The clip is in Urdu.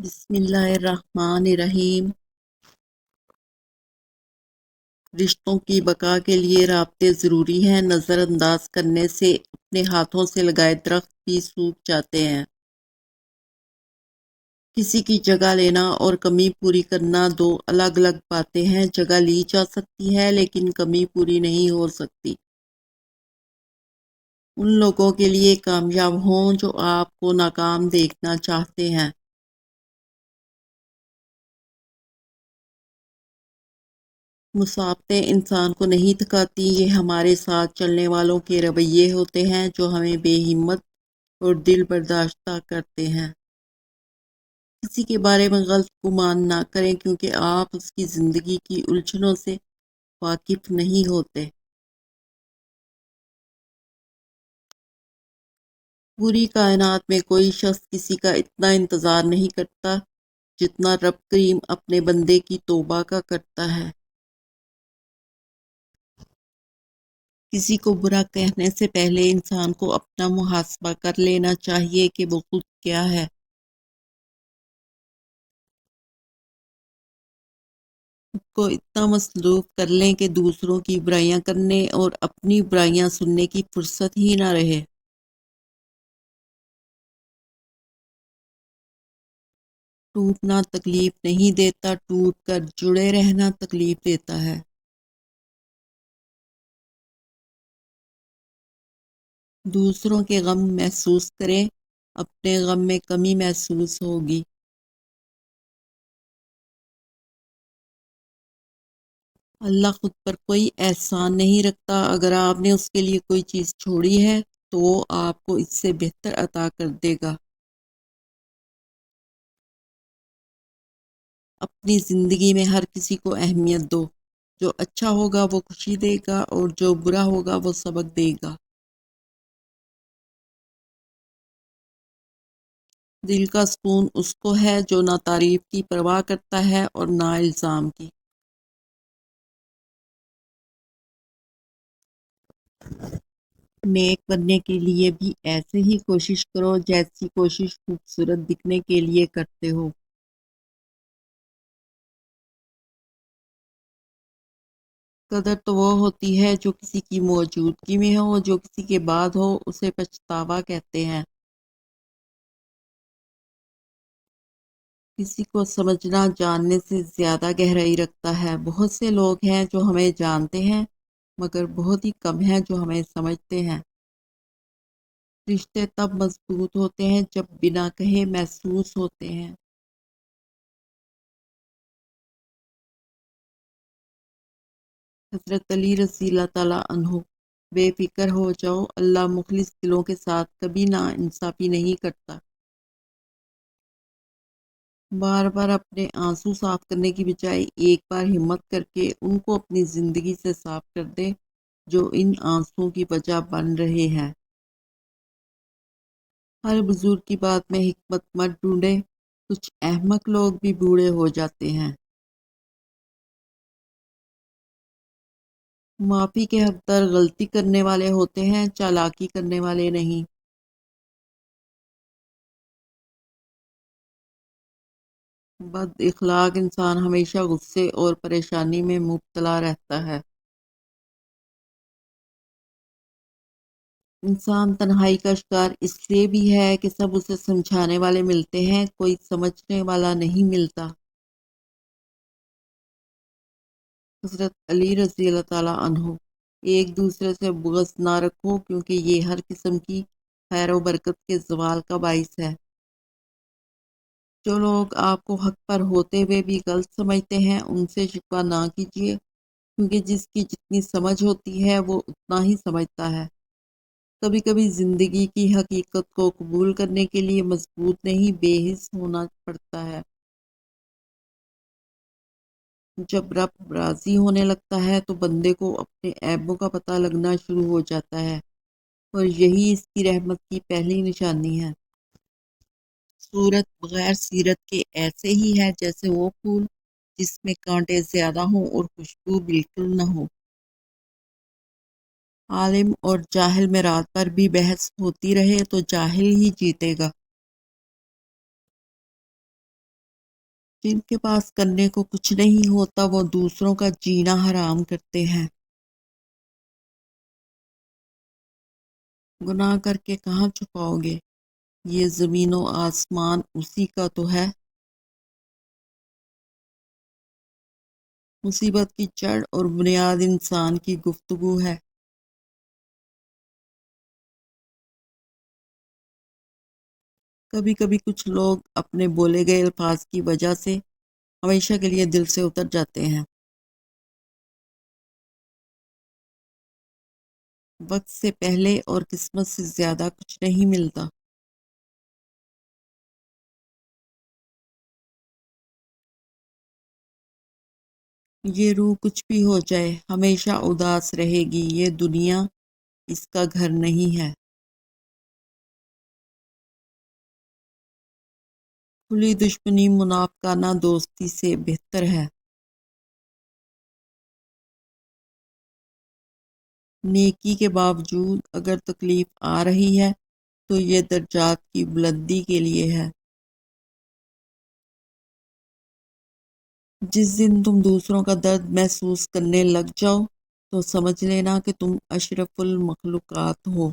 بسم اللہ الرحمن الرحیم۔ رشتوں کی بقا کے لیے رابطے ضروری ہیں۔ نظر انداز کرنے سے اپنے ہاتھوں سے لگائے درخت بھی سوکھ جاتے ہیں۔ کسی کی جگہ لینا اور کمی پوری کرنا دو الگ الگ باتیں ہیں۔ جگہ لی جا سکتی ہے لیکن کمی پوری نہیں ہو سکتی۔ ان لوگوں کے لیے کامیاب ہوں جو آپ کو ناکام دیکھنا چاہتے ہیں۔ مسابقتیں انسان کو نہیں تھکاتی، یہ ہمارے ساتھ چلنے والوں کے رویے ہوتے ہیں جو ہمیں بے ہمت اور دل برداشتہ کرتے ہیں۔ کسی کے بارے میں غلط گمان نہ کریں کیونکہ آپ اس کی زندگی کی الجھنوں سے واقف نہیں ہوتے۔ پوری کائنات میں کوئی شخص کسی کا اتنا انتظار نہیں کرتا جتنا رب کریم اپنے بندے کی توبہ کا کرتا ہے۔ کسی کو برا کہنے سے پہلے انسان کو اپنا محاسبہ کر لینا چاہیے کہ وہ خود کیا ہے۔ خود کو اتنا مصروف کر لیں کہ دوسروں کی برائیاں کرنے اور اپنی برائیاں سننے کی فرصت ہی نہ رہے۔ ٹوٹنا تکلیف نہیں دیتا، ٹوٹ کر جڑے رہنا تکلیف دیتا ہے۔ دوسروں کے غم محسوس کریں، اپنے غم میں کمی محسوس ہوگی۔ اللہ خود پر کوئی احسان نہیں رکھتا، اگر آپ نے اس کے لیے کوئی چیز چھوڑی ہے تو وہ آپ کو اس سے بہتر عطا کر دے گا۔ اپنی زندگی میں ہر کسی کو اہمیت دو، جو اچھا ہوگا وہ خوشی دے گا اور جو برا ہوگا وہ سبق دے گا۔ دل کا سکون اس کو ہے جو نہ تعریف کی پرواہ کرتا ہے اور نہ الزام کی۔ نیک بننے کے لیے بھی ایسے ہی کوشش کرو جیسی کوشش خوبصورت دکھنے کے لیے کرتے ہو۔ قدر تو وہ ہوتی ہے جو کسی کی موجودگی میں ہو، جو کسی کے بعد ہو اسے پچھتاوا کہتے ہیں۔ کسی کو سمجھنا جاننے سے زیادہ گہرائی رکھتا ہے۔ بہت سے لوگ ہیں جو ہمیں جانتے ہیں مگر بہت ہی کم ہیں جو ہمیں سمجھتے ہیں۔ رشتے تب مضبوط ہوتے ہیں جب بنا کہے محسوس ہوتے ہیں۔ حضرت علی رضی اللہ تعالیٰ عنہ: بے فکر ہو جاؤ، اللہ مخلص دلوں کے ساتھ کبھی ناانصافی نہیں کرتا۔ بار بار اپنے آنسو صاف کرنے کی بجائے ایک بار ہمت کر کے ان کو اپنی زندگی سے صاف کر دیں جو ان آنسوؤں کی وجہ بن رہے ہیں۔ ہر بزرگ کی بات میں حکمت مت ڈھونڈیں، کچھ احمق لوگ بھی بوڑھے ہو جاتے ہیں۔ معافی کے حقدار غلطی کرنے والے ہوتے ہیں، چالاکی کرنے والے نہیں۔ بد اخلاق انسان ہمیشہ غصے اور پریشانی میں مبتلا رہتا ہے۔ انسان تنہائی کا شکار اس لیے بھی ہے کہ سب اسے سمجھانے والے ملتے ہیں، کوئی سمجھنے والا نہیں ملتا۔ حضرت علی رضی اللہ تعالیٰ عنہ: ایک دوسرے سے بغض نہ رکھو کیونکہ یہ ہر قسم کی خیر و برکت کے زوال کا باعث ہے۔ جو لوگ آپ کو حق پر ہوتے ہوئے بھی غلط سمجھتے ہیں ان سے شکوہ نہ کیجیے کیونکہ جس کی جتنی سمجھ ہوتی ہے وہ اتنا ہی سمجھتا ہے۔ کبھی کبھی زندگی کی حقیقت کو قبول کرنے کے لیے مضبوط نہیں بے حس ہونا پڑتا ہے۔ جب رب راضی ہونے لگتا ہے تو بندے کو اپنے عیبوں کا پتہ لگنا شروع ہو جاتا ہے اور یہی اس کی رحمت کی پہلی نشانی ہے۔ صورت بغیر سیرت کے ایسے ہی ہے جیسے وہ پھول جس میں کانٹے زیادہ ہوں اور خوشبو بالکل نہ ہو۔ عالم اور جاہل میں رات بھر بھی بحث ہوتی رہے تو جاہل ہی جیتے گا۔ جن کے پاس کرنے کو کچھ نہیں ہوتا وہ دوسروں کا جینا حرام کرتے ہیں۔ گناہ کر کے کہاں چھپاؤ گے؟ یہ زمین و آسمان اسی کا تو ہے۔ مصیبت کی جڑ اور بنیاد انسان کی گفتگو ہے۔ کبھی کبھی کچھ لوگ اپنے بولے گئے الفاظ کی وجہ سے ہمیشہ کے لیے دل سے اتر جاتے ہیں۔ وقت سے پہلے اور قسمت سے زیادہ کچھ نہیں ملتا۔ یہ روح کچھ بھی ہو جائے ہمیشہ اداس رہے گی، یہ دنیا اس کا گھر نہیں ہے۔ کھلی دشمنی منافقانہ دوستی سے بہتر ہے۔ نیکی کے باوجود اگر تکلیف آ رہی ہے تو یہ درجات کی بلندی کے لیے ہے۔ جس دن تم دوسروں کا درد محسوس کرنے لگ جاؤ تو سمجھ لینا کہ تم اشرف المخلوقات ہو۔